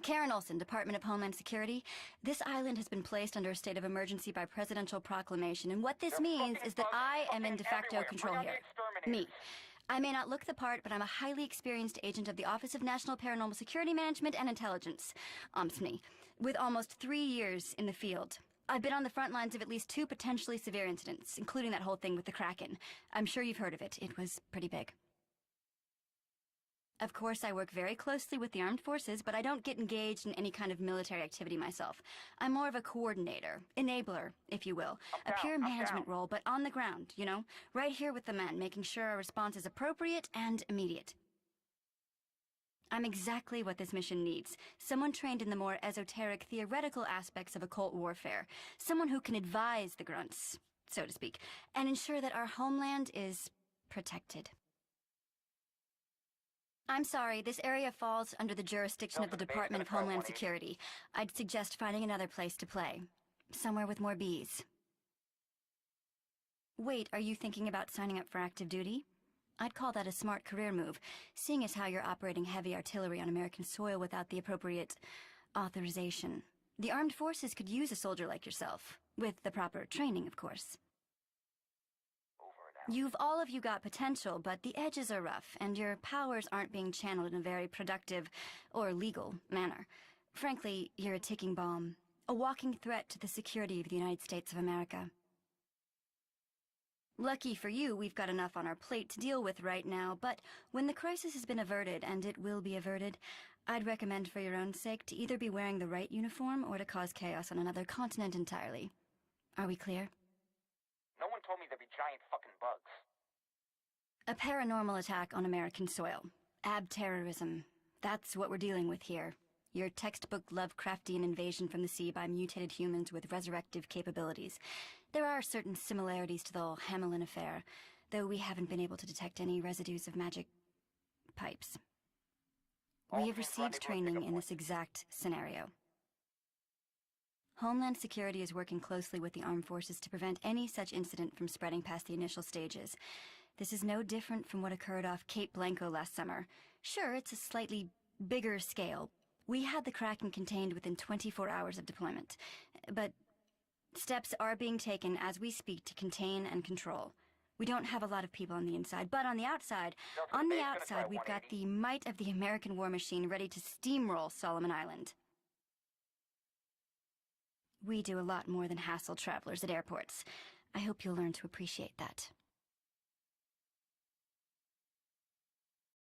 Karen Olson, Department of Homeland Security. This island has been placed under a state of emergency by presidential proclamation, and what this means is that I am in de facto control here. Me. I may not look the part, but I'm a highly experienced agent of the Office of National Paranormal Security Management and Intelligence, OMSNI, with almost 3 years in the field. I've been on the front lines of at least 2 potentially severe incidents, including that whole thing with the Kraken. I'm sure you've heard of it. It was pretty big. Of course, I work very closely with the armed forces, but I don't get engaged in any kind of military activity myself. I'm more of a coordinator, enabler, if you will. A pure management role, but on the ground, you know? Right here with the men, making sure our response is appropriate and immediate. I'm exactly what this mission needs. Someone trained in the more esoteric, theoretical aspects of occult warfare. Someone who can advise the grunts, so to speak, and ensure that our homeland is protected. I'm sorry, this area falls under the jurisdiction of the Department of Homeland Security. I'd suggest finding another place to play. Somewhere with more bees. Wait, are you thinking about signing up for active duty? I'd call that a smart career move, seeing as how you're operating heavy artillery on American soil without the appropriate authorization. The armed forces could use a soldier like yourself, with the proper training, of course. You've all of you got potential, but the edges are rough, and your powers aren't being channeled in a very productive or legal manner. Frankly, you're a ticking bomb, a walking threat to the security of the United States of America. Lucky for you, we've got enough on our plate to deal with right now, but when the crisis has been averted, and it will be averted, I'd recommend for your own sake to either be wearing the right uniform or to cause chaos on another continent entirely. Are we clear? No one told me there'd be giant fucking bugs. A paranormal attack on American soil. Ab-terrorism. That's what we're dealing with here. Your textbook Lovecraftian invasion from the sea by mutated humans with resurrective capabilities. There are certain similarities to the whole Hamelin affair, though we haven't been able to detect any residues of magic pipes. We have received training in this exact scenario. Homeland Security is working closely with the armed forces to prevent any such incident from spreading past the initial stages. This is no different from what occurred off Cape Blanco last summer. Sure, it's a slightly bigger scale. We had the Kraken contained within 24 hours of deployment, but steps are being taken as we speak to contain and control. We don't have a lot of people on the inside, but on the outside, we've got the might of the American war machine ready to steamroll Solomon Island. We do a lot more than hassle travelers at airports. I hope you'll learn to appreciate that.